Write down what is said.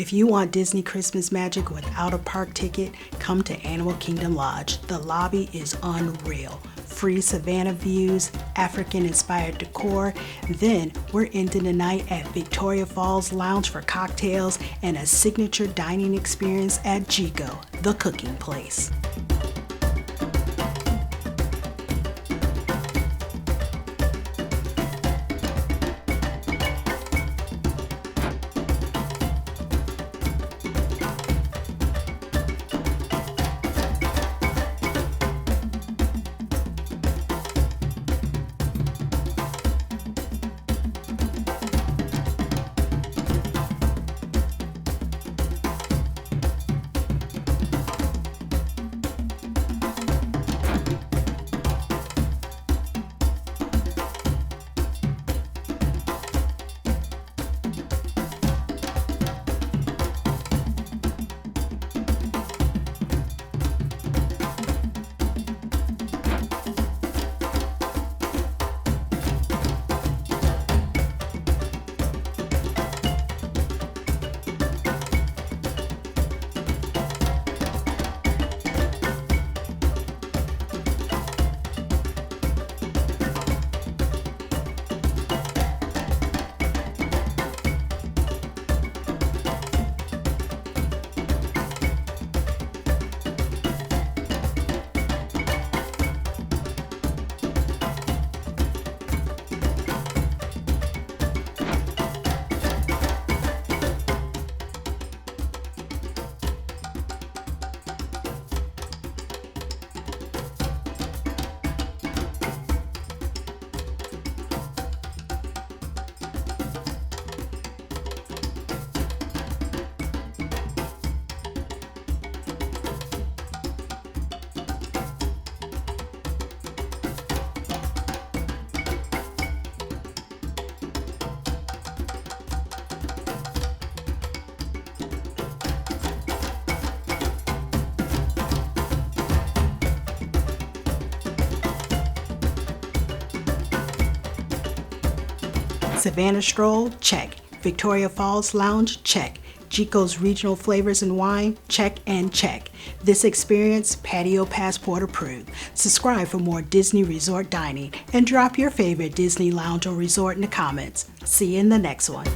If you want Disney Christmas magic without a park ticket, come to Animal Kingdom Lodge. The lobby is unreal. Free Savannah views, African-inspired decor. Then we're ending the night at Victoria Falls Lounge for cocktails and a signature dining experience at Jiko, the cooking place. Savannah Stroll, check. Victoria Falls Lounge, check. Jiko's regional flavors and wine, check and check. This experience, patio passport approved. Subscribe for more Disney Resort dining and drop your favorite Disney lounge or resort in the comments. See you in the next one.